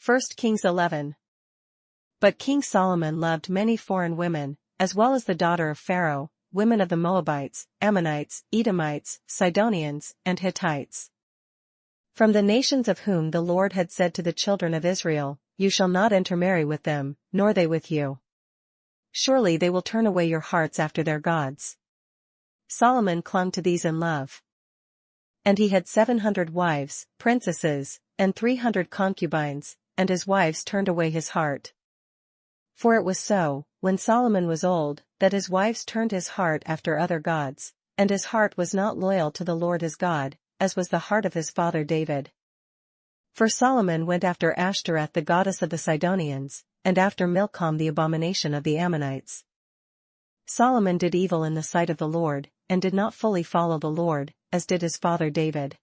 1 Kings 11. But King Solomon loved many foreign women, as well as the daughter of Pharaoh, women of the Moabites, Ammonites, Edomites, Sidonians, and Hittites. From the nations of whom the Lord had said to the children of Israel, "You shall not intermarry with them, nor they with you. Surely they will turn away your hearts after their gods." Solomon clung to these in love. And he had 700 wives, princesses, and 300 concubines, and his wives turned away his heart. For it was so, when Solomon was old, that his wives turned his heart after other gods, and his heart was not loyal to the Lord his God, as was the heart of his father David. For Solomon went after Ashtoreth the goddess of the Sidonians, and after Milcom the abomination of the Ammonites. Solomon did evil in the sight of the Lord, and did not fully follow the Lord, as did his father David.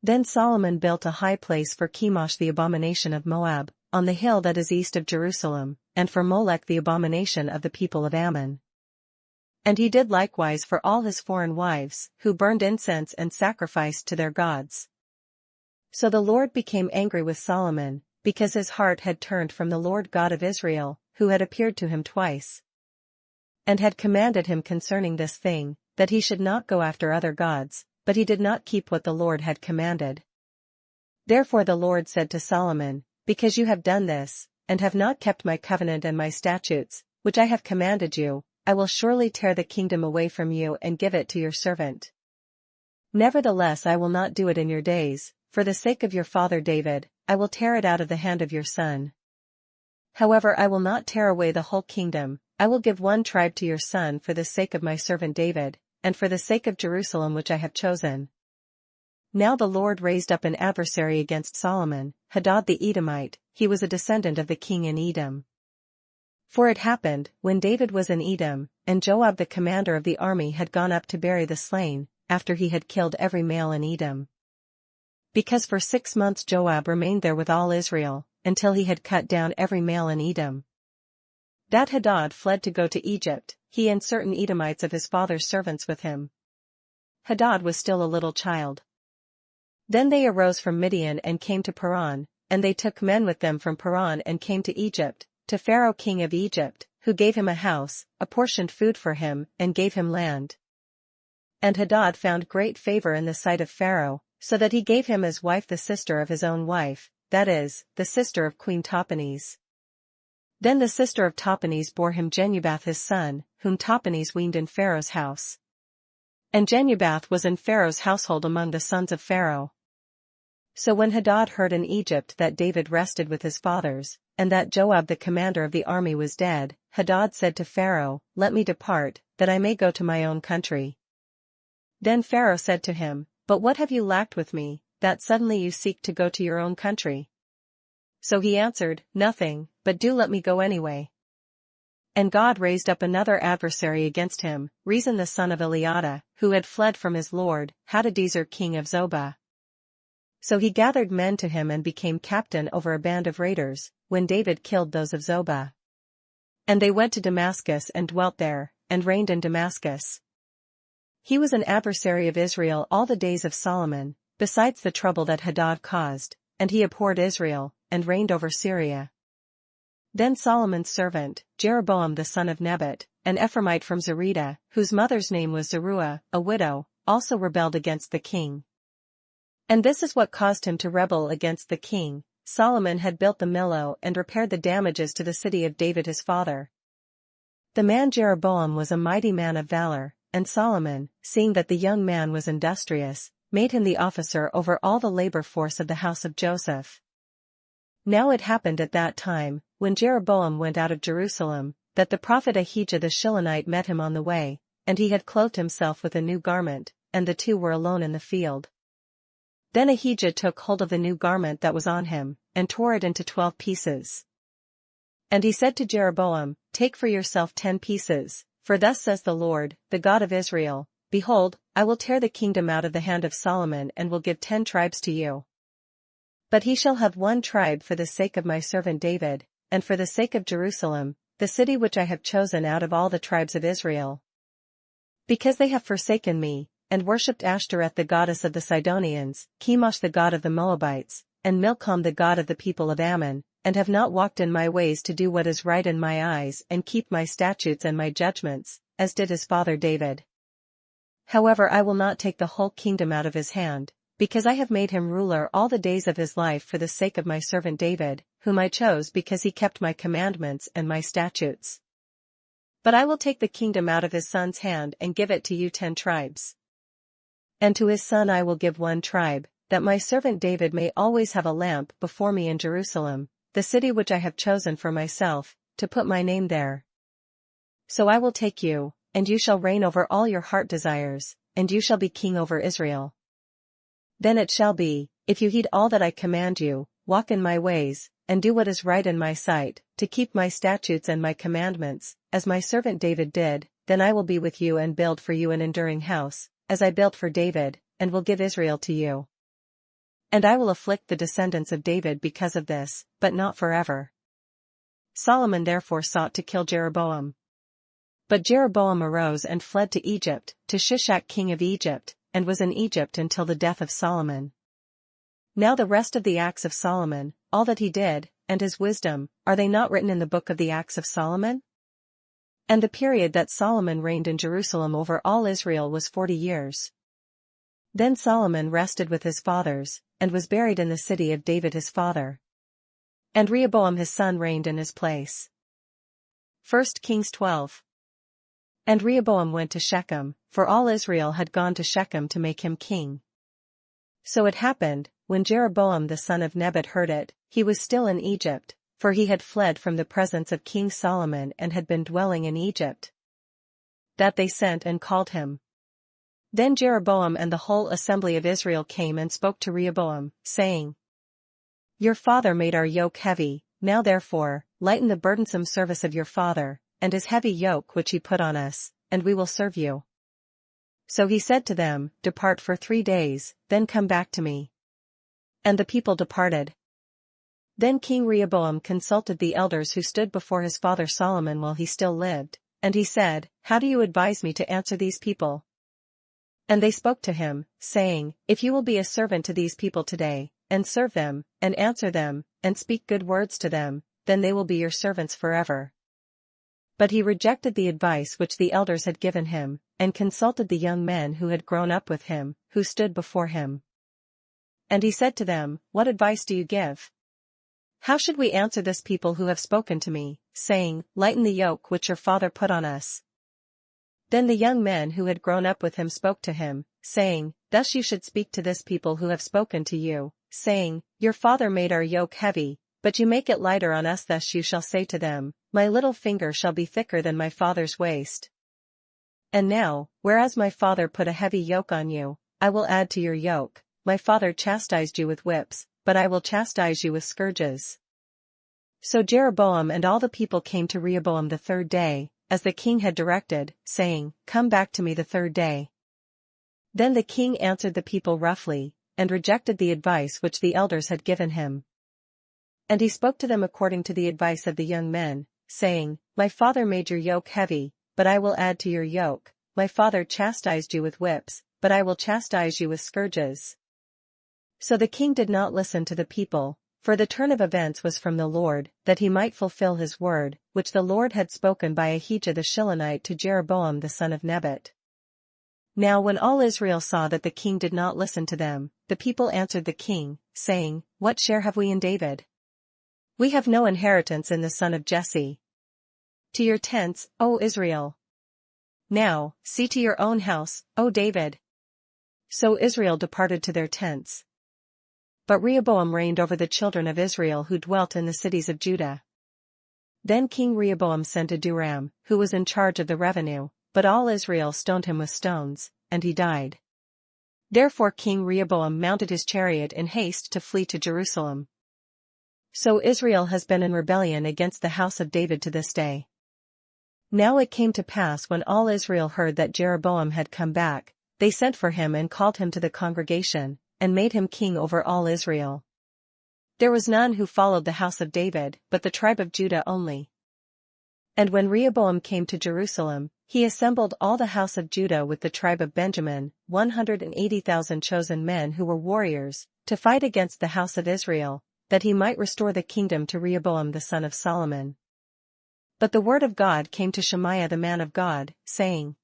Then Solomon built a high place for Chemosh the abomination of Moab, on the hill that is east of Jerusalem, and for Molech the abomination of the people of Ammon. And he did likewise for all his foreign wives, who burned incense and sacrificed to their gods. So the Lord became angry with Solomon, because his heart had turned from the Lord God of Israel, who had appeared to him twice, and had commanded him concerning this thing, that he should not go after other gods, but he did not keep what the Lord had commanded. Therefore the Lord said to Solomon, "Because you have done this, and have not kept my covenant and my statutes, which I have commanded you, I will surely tear the kingdom away from you and give it to your servant. Nevertheless I will not do it in your days, for the sake of your father David, I will tear it out of the hand of your son. However, I will not tear away the whole kingdom, I will give one tribe to your son for the sake of my servant David, and for the sake of Jerusalem which I have chosen." Now the Lord raised up an adversary against Solomon, Hadad the Edomite. He was a descendant of the king in Edom. For it happened, when David was in Edom, and Joab the commander of the army had gone up to bury the slain, after he had killed every male in Edom. Because for 6 months Joab remained there with all Israel, until he had cut down every male in Edom. That Hadad fled to go to Egypt, he and certain Edomites of his father's servants with him. Hadad was still a little child. Then they arose from Midian and came to Paran, and they took men with them from Paran and came to Egypt, to Pharaoh king of Egypt, who gave him a house, apportioned food for him, and gave him land. And Hadad found great favor in the sight of Pharaoh, so that he gave him as wife the sister of his own wife, that is, the sister of Queen Tahpenes. Then the sister of Tahpenes bore him Genubath his son, whom Tahpenes weaned in Pharaoh's house. And Genubath was in Pharaoh's household among the sons of Pharaoh. So when Hadad heard in Egypt that David rested with his fathers, and that Joab the commander of the army was dead, Hadad said to Pharaoh, "Let me depart, that I may go to my own country." Then Pharaoh said to him, "But what have you lacked with me, that suddenly you seek to go to your own country?" So he answered, "Nothing, but do let me go anyway." And God raised up another adversary against him, Rezon the son of Eliada, who had fled from his lord, Hadadezer king of Zobah. So he gathered men to him and became captain over a band of raiders, when David killed those of Zobah. And they went to Damascus and dwelt there, and reigned in Damascus. He was an adversary of Israel all the days of Solomon, besides the trouble that Hadad caused, and he abhorred Israel, and reigned over Syria. Then Solomon's servant, Jeroboam the son of Nebat, an Ephraimite from Zereda, whose mother's name was Zeruiah, a widow, also rebelled against the king. And this is what caused him to rebel against the king. Solomon had built the Millo and repaired the damages to the city of David his father. The man Jeroboam was a mighty man of valor, and Solomon, seeing that the young man was industrious, made him the officer over all the labor force of the house of Joseph. Now it happened at that time, when Jeroboam went out of Jerusalem, that the prophet Ahijah the Shilonite met him on the way, and he had clothed himself with a new garment, and the two were alone in the field. Then Ahijah took hold of the new garment that was on him, and tore it into 12 pieces. And he said to Jeroboam, "Take for yourself 10 pieces, for thus says the Lord, the God of Israel, Behold, I will tear the kingdom out of the hand of Solomon and will give 10 tribes to you. But he shall have 1 tribe for the sake of my servant David, and for the sake of Jerusalem, the city which I have chosen out of all the tribes of Israel. Because they have forsaken me, and worshipped Ashtoreth the goddess of the Sidonians, Chemosh the god of the Moabites, and Milcom the god of the people of Ammon, and have not walked in my ways to do what is right in my eyes and keep my statutes and my judgments, as did his father David. However, I will not take the whole kingdom out of his hand, because I have made him ruler all the days of his life for the sake of my servant David, whom I chose because he kept my commandments and my statutes. But I will take the kingdom out of his son's hand and give it to you 10 tribes. And to his son I will give 1 tribe, that my servant David may always have a lamp before me in Jerusalem, the city which I have chosen for myself, to put my name there. So I will take you, and you shall reign over all your heart desires, and you shall be king over Israel. Then it shall be, if you heed all that I command you, walk in my ways, and do what is right in my sight, to keep my statutes and my commandments, as my servant David did, then I will be with you and build for you an enduring house, as I built for David, and will give Israel to you. And I will afflict the descendants of David because of this, but not forever. Solomon therefore sought to kill Jeroboam. But Jeroboam arose and fled to Egypt, to Shishak king of Egypt, and was in Egypt until the death of Solomon. Now the rest of the acts of Solomon, all that he did, and his wisdom, are they not written in the book of the acts of Solomon? And the period that Solomon reigned in Jerusalem over all Israel was 40 years. Then Solomon rested with his fathers, and was buried in the city of David his father. And Rehoboam his son reigned in his place. 1 Kings 12. And Rehoboam went to Shechem, for all Israel had gone to Shechem to make him king. So it happened, when Jeroboam the son of Nebat heard it, he was still in Egypt, for he had fled from the presence of King Solomon and had been dwelling in Egypt, that they sent and called him. Then Jeroboam and the whole assembly of Israel came and spoke to Rehoboam, saying, Your father made our yoke heavy, now therefore, lighten the burdensome service of your father, and his heavy yoke which he put on us, and we will serve you. So he said to them, Depart for 3 days, then come back to me. And the people departed. Then King Rehoboam consulted the elders who stood before his father Solomon while he still lived, and he said, How do you advise me to answer these people? And they spoke to him, saying, If you will be a servant to these people today, and serve them, and answer them, and speak good words to them, then they will be your servants forever. But he rejected the advice which the elders had given him, and consulted the young men who had grown up with him, who stood before him. And he said to them, What advice do you give? How should we answer this people who have spoken to me, saying, Lighten the yoke which your father put on us? Then the young men who had grown up with him spoke to him, saying, Thus you should speak to this people who have spoken to you, saying, Your father made our yoke heavy, but you make it lighter on us. Thus you shall say to them, My little finger shall be thicker than my father's waist. And now, whereas my father put a heavy yoke on you, I will add to your yoke. My father chastised you with whips, but I will chastise you with scourges. So Jeroboam and all the people came to Rehoboam the 3rd day, as the king had directed, saying, Come back to me the 3rd day. Then the king answered the people roughly, and rejected the advice which the elders had given him. And he spoke to them according to the advice of the young men, saying, My father made your yoke heavy, but I will add to your yoke. My father chastised you with whips, but I will chastise you with scourges. So the king did not listen to the people, for the turn of events was from the Lord, that he might fulfill his word, which the Lord had spoken by Ahijah the Shilonite to Jeroboam the son of Nebat. Now when all Israel saw that the king did not listen to them, the people answered the king, saying, What share have we in David? We have no inheritance in the son of Jesse. To your tents, O Israel! Now, see to your own house, O David! So Israel departed to their tents. But Rehoboam reigned over the children of Israel who dwelt in the cities of Judah. Then King Rehoboam sent Adoram, who was in charge of the revenue, but all Israel stoned him with stones, and he died. Therefore King Rehoboam mounted his chariot in haste to flee to Jerusalem. So Israel has been in rebellion against the house of David to this day. Now it came to pass when all Israel heard that Jeroboam had come back, they sent for him and called him to the congregation, and made him king over all Israel. There was none who followed the house of David, but the tribe of Judah only. And when Rehoboam came to Jerusalem, He assembled all the house of Judah with the tribe of Benjamin, 180,000 chosen men who were warriors, to fight against the house of Israel, that he might restore the kingdom to Rehoboam the son of Solomon. But the word of God came to Shemaiah the man of God, saying,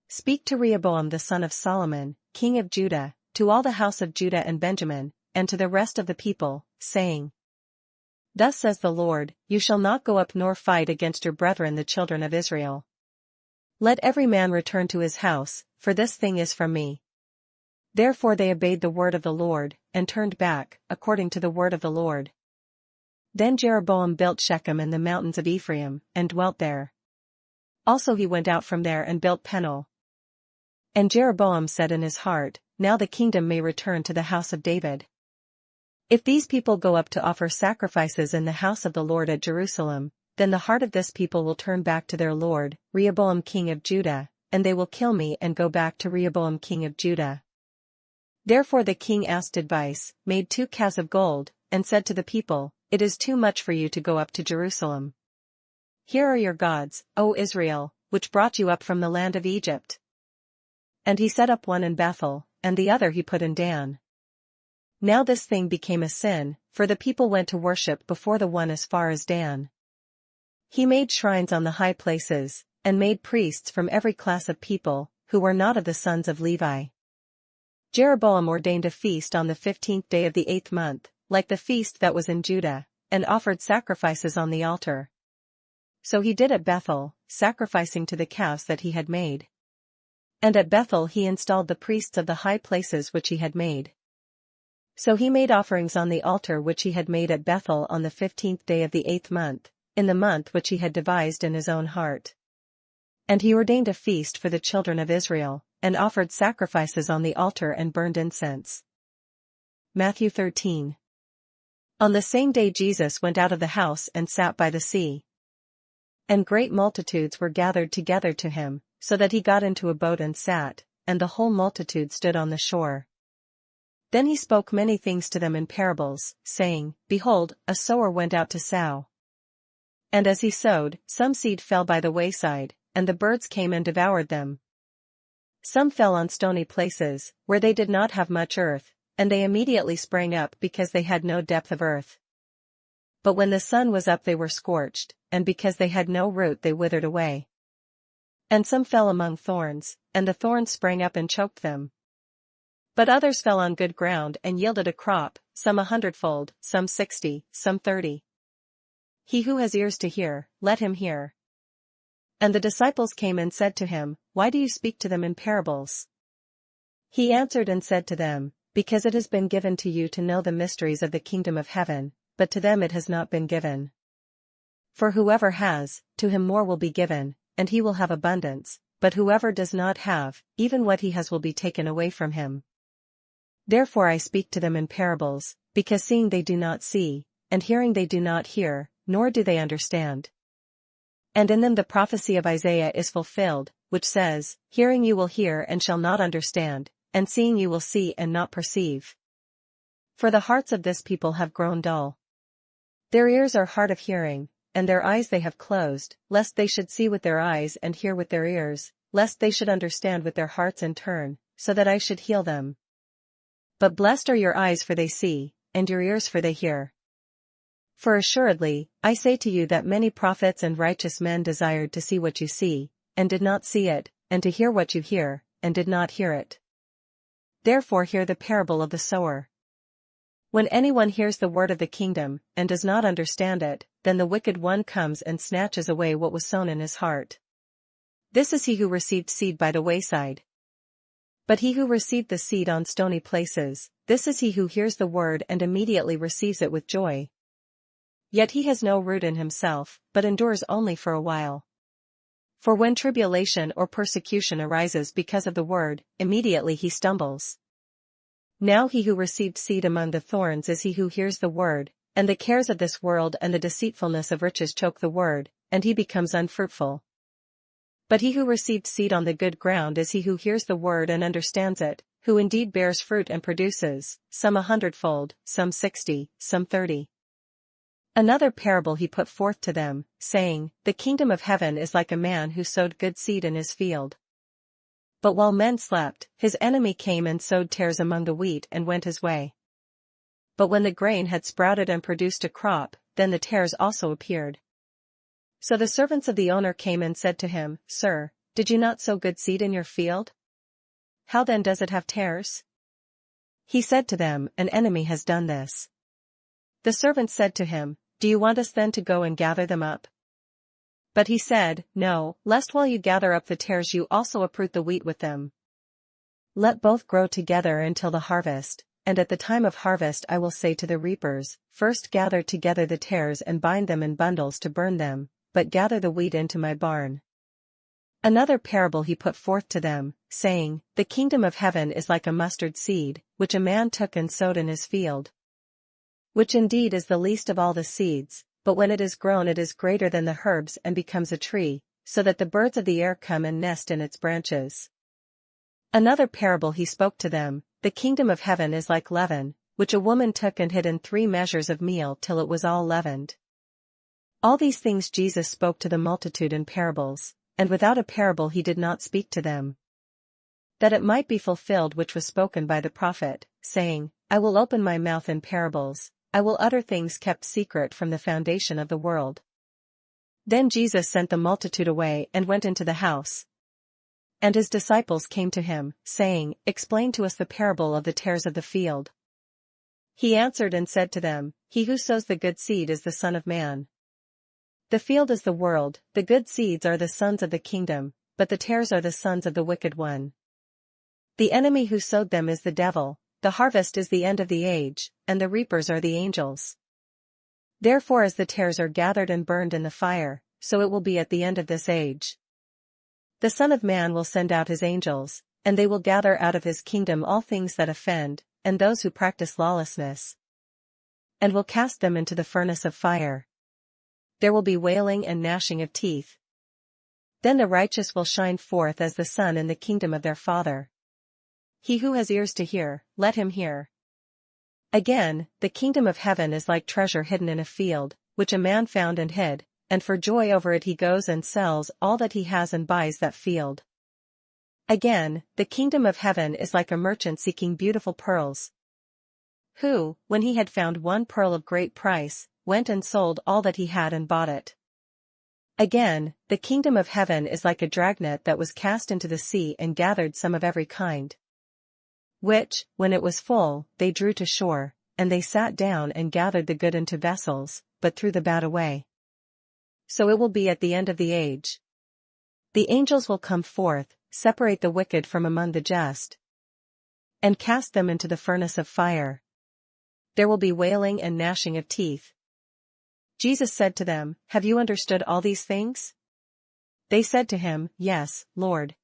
Speak to Rehoboam the son of Solomon, king of Judah, to all the house of Judah and Benjamin, and to the rest of the people, saying, Thus says the Lord, you shall not go up nor fight against your brethren the children of Israel. Let every man return to his house, for this thing is from me. Therefore they obeyed the word of the Lord, and turned back, according to the word of the Lord. Then Jeroboam built Shechem in the mountains of Ephraim, and dwelt there. Also he went out from there and built Peniel. And Jeroboam said in his heart, Now the kingdom may return to the house of David. If these people go up to offer sacrifices in the house of the Lord at Jerusalem, then the heart of this people will turn back to their lord, Rehoboam king of Judah, and they will kill me and go back to Rehoboam king of Judah. Therefore the king asked advice, made 2 calves of gold, and said to the people, It is too much for you to go up to Jerusalem. Here are your gods, O Israel, which brought you up from the land of Egypt. And he set up one in Bethel, and the other he put in Dan. Now this thing became a sin, for the people went to worship before the one as far as Dan. He made shrines on the high places, and made priests from every class of people, who were not of the sons of Levi. Jeroboam ordained a feast on the 15th day of the 8th month, like the feast that was in Judah, and offered sacrifices on the altar. So he did at Bethel, sacrificing to the calves that he had made. And at Bethel he installed the priests of the high places which he had made. So he made offerings on the altar which he had made at Bethel on the 15th day of the 8th month, in the month which he had devised in his own heart. And he ordained a feast for the children of Israel, and offered sacrifices on the altar and burned incense. Matthew 13. On the same day Jesus went out of the house and sat by the sea. And great multitudes were gathered together to him, so that he got into a boat and sat, and the whole multitude stood on the shore. Then he spoke many things to them in parables, saying, Behold, a sower went out to sow. And as he sowed, some seed fell by the wayside, and the birds came and devoured them. Some fell on stony places, where they did not have much earth, and they immediately sprang up because they had no depth of earth. But when the sun was up they were scorched, and because they had no root they withered away. And some fell among thorns, and the thorns sprang up and choked them. But others fell on good ground and yielded a crop, some 100-fold, some 60, some 30. He who has ears to hear, let him hear. And the disciples came and said to him, Why do you speak to them in parables? He answered and said to them, Because it has been given to you to know the mysteries of the kingdom of heaven, but to them it has not been given. For whoever has, to him more will be given, and he will have abundance, but whoever does not have, even what he has will be taken away from him. Therefore I speak to them in parables, because seeing they do not see, and hearing they do not hear, nor do they understand. And in them the prophecy of Isaiah is fulfilled, which says, Hearing you will hear and shall not understand, and seeing you will see and not perceive. For the hearts of this people have grown dull. Their ears are hard of hearing, and their eyes they have closed, lest they should see with their eyes and hear with their ears, lest they should understand with their hearts and turn, so that I should heal them. But blessed are your eyes for they see, and your ears for they hear. For assuredly, I say to you that many prophets and righteous men desired to see what you see, and did not see it, and to hear what you hear, and did not hear it. Therefore hear the parable of the sower. When anyone hears the word of the kingdom, and does not understand it, then the wicked one comes and snatches away what was sown in his heart. This is he who received seed by the wayside. But he who received the seed on stony places, this is he who hears the word and immediately receives it with joy. Yet he has no root in himself, but endures only for a while. For when tribulation or persecution arises because of the word, immediately he stumbles. Now he who received seed among the thorns is he who hears the word, and the cares of this world and the deceitfulness of riches choke the word, and he becomes unfruitful. But he who received seed on the good ground is he who hears the word and understands it, who indeed bears fruit and produces, some 100-fold, some 60, some 30. Another parable he put forth to them, saying, The kingdom of heaven is like a man who sowed good seed in his field. But while men slept, his enemy came and sowed tares among the wheat and went his way. But when the grain had sprouted and produced a crop, then the tares also appeared. So the servants of the owner came and said to him, Sir, did you not sow good seed in your field? How then does it have tares? He said to them, An enemy has done this. The servants said to him, Do you want us then to go and gather them up? But he said, No, lest while you gather up the tares you also uproot the wheat with them. Let both grow together until the harvest, and at the time of harvest I will say to the reapers, First gather together the tares and bind them in bundles to burn them, but gather the wheat into my barn. Another parable he put forth to them, saying, The kingdom of heaven is like a mustard seed, which a man took and sowed in his field. Which indeed is the least of all the seeds, but when it is grown it is greater than the herbs and becomes a tree, so that the birds of the air come and nest in its branches. Another parable he spoke to them, The kingdom of heaven is like leaven, which a woman took and hid in 3 measures of meal till it was all leavened. All these things Jesus spoke to the multitude in parables, and without a parable he did not speak to them. That it might be fulfilled which was spoken by the prophet, saying, I will open my mouth in parables, I will utter things kept secret from the foundation of the world. Then Jesus sent the multitude away and went into the house. And his disciples came to him, saying, Explain to us the parable of the tares of the field. He answered and said to them, He who sows the good seed is the Son of Man. The field is the world, the good seeds are the sons of the kingdom, but the tares are the sons of the wicked one. The enemy who sowed them is the devil, the harvest is the end of the age, and the reapers are the angels. Therefore as the tares are gathered and burned in the fire, so it will be at the end of this age. The Son of Man will send out his angels, and they will gather out of his kingdom all things that offend, and those who practice lawlessness, and will cast them into the furnace of fire. There will be wailing and gnashing of teeth. Then the righteous will shine forth as the sun in the kingdom of their Father. He who has ears to hear, let him hear. Again, the kingdom of heaven is like treasure hidden in a field, which a man found and hid, and for joy over it he goes and sells all that he has and buys that field. Again, the kingdom of heaven is like a merchant seeking beautiful pearls, who, when he had found one pearl of great price, went and sold all that he had and bought it. Again, the kingdom of heaven is like a dragnet that was cast into the sea and gathered some of every kind, which, when it was full, they drew to shore, and they sat down and gathered the good into vessels, but threw the bad away. So it will be at the end of the age. The angels will come forth, separate the wicked from among the just, and cast them into the furnace of fire. There will be wailing and gnashing of teeth. Jesus said to them, Have you understood all these things? They said to him, Yes, Lord.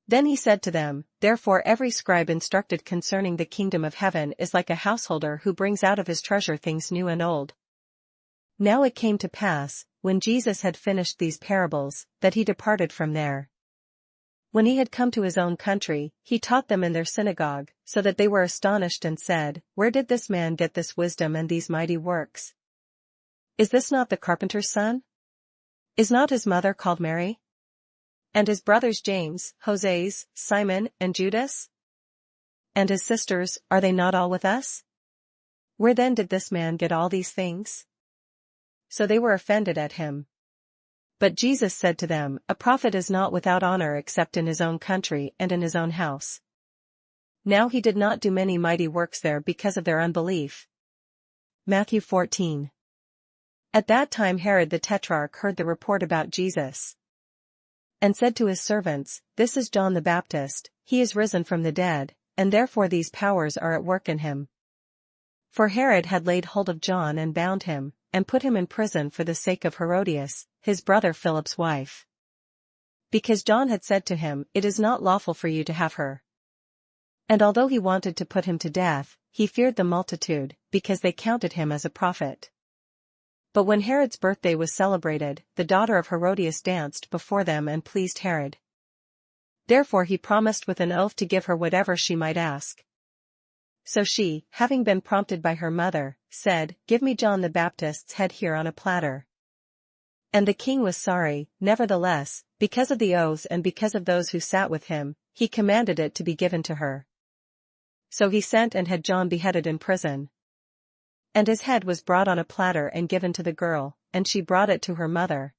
Then he said to them, Therefore every scribe instructed concerning the kingdom of heaven is like a householder who brings out of his treasure things new and old. Now it came to pass, when Jesus had finished these parables, that he departed from there. When he had come to his own country, he taught them in their synagogue, so that they were astonished and said, Where did this man get this wisdom and these mighty works? Is this not the carpenter's son? Is not his mother called Mary? And his brothers James, Joses, Simon, and Judas? And his sisters, are they not all with us? Where then did this man get all these things? So they were offended at him. But Jesus said to them, A prophet is not without honor except in his own country and in his own house. Now he did not do many mighty works there because of their unbelief. Matthew14. At that time Herod the Tetrarch heard the report about Jesus, and said to his servants, This is John the Baptist, he is risen from the dead, and therefore these powers are at work in him. For Herod had laid hold of John and bound him, and put him in prison for the sake of Herodias, his brother Philip's wife, because John had said to him, It is not lawful for you to have her. And although he wanted to put him to death, he feared the multitude, because they counted him as a prophet. But when Herod's birthday was celebrated, the daughter of Herodias danced before them and pleased Herod. Therefore he promised with an oath to give her whatever she might ask. So she, having been prompted by her mother, said, "Give me John the Baptist's head here on a platter." And the king was sorry, nevertheless, because of the oaths and because of those who sat with him, he commanded it to be given to her. So he sent and had John beheaded in prison. And his head was brought on a platter and given to the girl, and she brought it to her mother.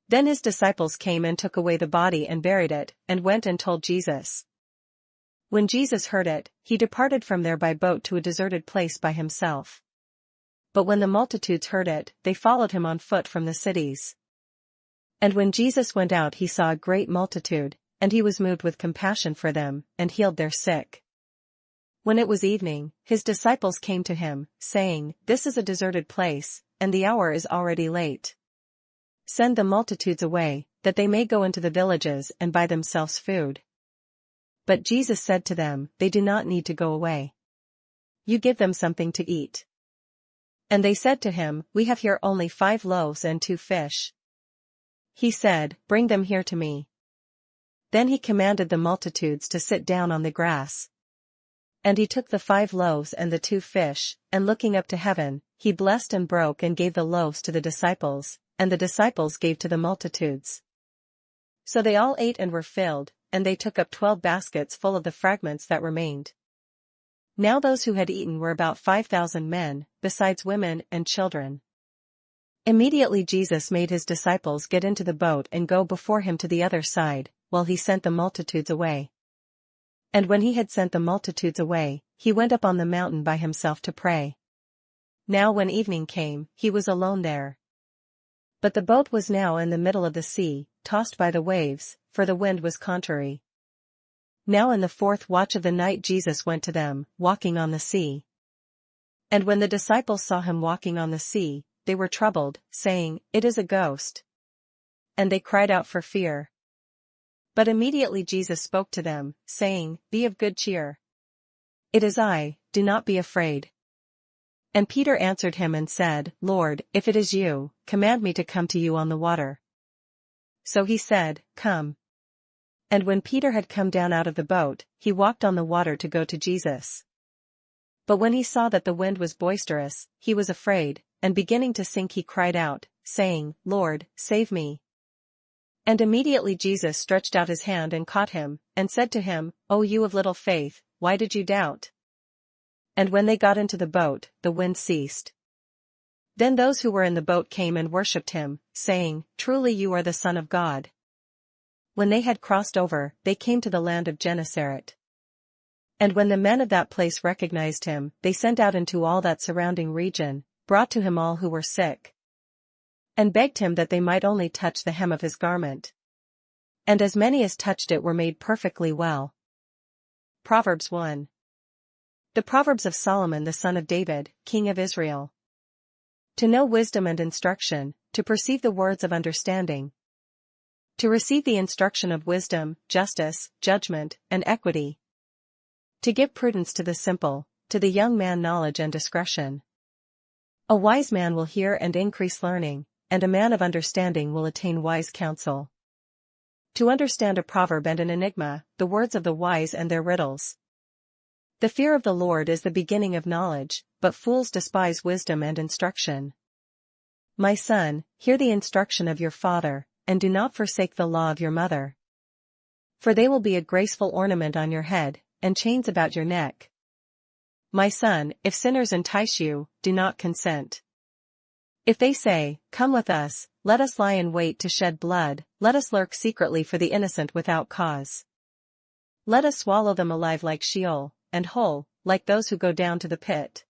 Then his disciples came and took away the body and buried it, and went and told Jesus. When Jesus heard it, he departed from there by boat to a deserted place by himself. But when the multitudes heard it, they followed him on foot from the cities. And when Jesus went out, he saw a great multitude, and he was moved with compassion for them, and healed their sick. When it was evening, his disciples came to him, saying, "This is a deserted place, and the hour is already late. Send the multitudes away, that they may go into the villages and buy themselves food." But Jesus said to them, "They do not need to go away. You give them something to eat." And they said to him, "We have here only 5 loaves and 2 fish." He said, "Bring them here to me." Then he commanded the multitudes to sit down on the grass. And he took the 5 loaves and the 2 fish, and looking up to heaven, he blessed and broke and gave the loaves to the disciples, and the disciples gave to the multitudes. So they all ate and were filled, and they took up 12 baskets full of the fragments that remained. Now those who had eaten were about 5,000 men, besides women and children. Immediately Jesus made his disciples get into the boat and go before him to the other side, while he sent the multitudes away. And when he had sent the multitudes away, he went up on the mountain by himself to pray. Now when evening came, he was alone there. But the boat was now in the middle of the sea, tossed by the waves, for the wind was contrary. Now in the 4th watch of the night Jesus went to them, walking on the sea. And when the disciples saw him walking on the sea, they were troubled, saying, "It is a ghost." And they cried out for fear. But immediately Jesus spoke to them, saying, "Be of good cheer. It is I, do not be afraid." And Peter answered him and said, "Lord, if it is you, command me to come to you on the water." So he said, "Come." And when Peter had come down out of the boat, he walked on the water to go to Jesus. But when he saw that the wind was boisterous, he was afraid, and beginning to sink he cried out, saying, "Lord, save me." And immediately Jesus stretched out his hand and caught him, and said to him, "O you of little faith, why did you doubt?" And when they got into the boat, the wind ceased. Then those who were in the boat came and worshipped him, saying, "Truly you are the Son of God." When they had crossed over, they came to the land of Gennesaret. And when the men of that place recognized him, they sent out into all that surrounding region, brought to him all who were sick, and begged him that they might only touch the hem of his garment. And as many as touched it were made perfectly well. Proverbs 1. The Proverbs of Solomon the son of David, king of Israel. To know wisdom and instruction, to perceive the words of understanding. To receive the instruction of wisdom, justice, judgment, and equity. To give prudence to the simple, to the young man knowledge and discretion. A wise man will hear and increase learning, and a man of understanding will attain wise counsel. To understand a proverb and an enigma, the words of the wise and their riddles. The fear of the Lord is the beginning of knowledge, but fools despise wisdom and instruction. My son, hear the instruction of your father, and do not forsake the law of your mother. For they will be a graceful ornament on your head, and chains about your neck. My son, if sinners entice you, do not consent. If they say, "Come with us, let us lie in wait to shed blood, let us lurk secretly for the innocent without cause. Let us swallow them alive like Sheol, and whole, like those who go down to the pit.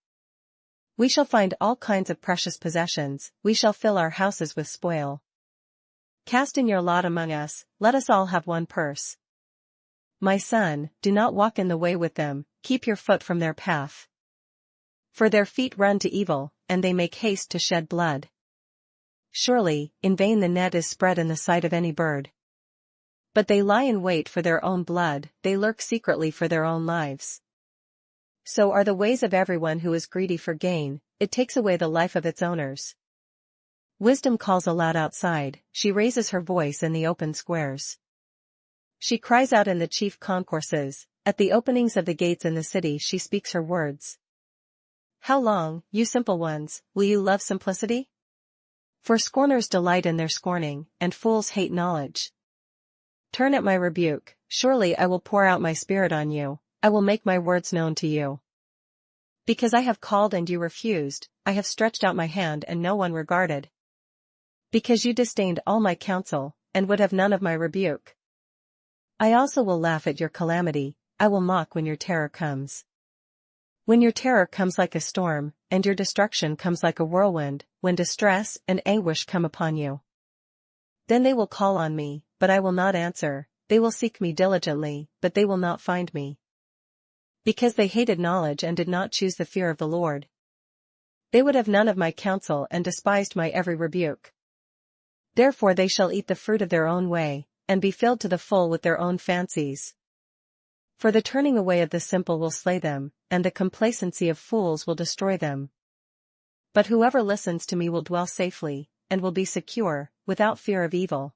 We shall find all kinds of precious possessions, we shall fill our houses with spoil. Cast in your lot among us, let us all have one purse. My son, do not walk in the way with them, keep your foot from their path. For their feet run to evil, and they make haste to shed blood. Surely, in vain the net is spread in the sight of any bird. But they lie in wait for their own blood, they lurk secretly for their own lives. So are the ways of everyone who is greedy for gain, it takes away the life of its owners. Wisdom calls aloud outside, she raises her voice in the open squares. She cries out in the chief concourses, At the openings of the gates in the city she speaks her words. How long, you simple ones, will you love simplicity? For scorners delight in their scorning, and fools hate knowledge. Turn at my rebuke, surely I will pour out my spirit on you, I will make my words known to you. Because I have called and you refused, I have stretched out my hand and no one regarded. Because you disdained all my counsel, and would have none of my rebuke. I also will laugh at your calamity, I will mock when your terror comes. When your terror comes like a storm, and your destruction comes like a whirlwind, when distress and anguish come upon you. Then they will call on me, but I will not answer, they will seek me diligently, but they will not find me. Because they hated knowledge and did not choose the fear of the Lord. They would have none of my counsel and despised my every rebuke. Therefore they shall eat the fruit of their own way, and be filled to the full with their own fancies. For the turning away of the simple will slay them, and the complacency of fools will destroy them. But whoever listens to me will dwell safely, and will be secure, without fear of evil.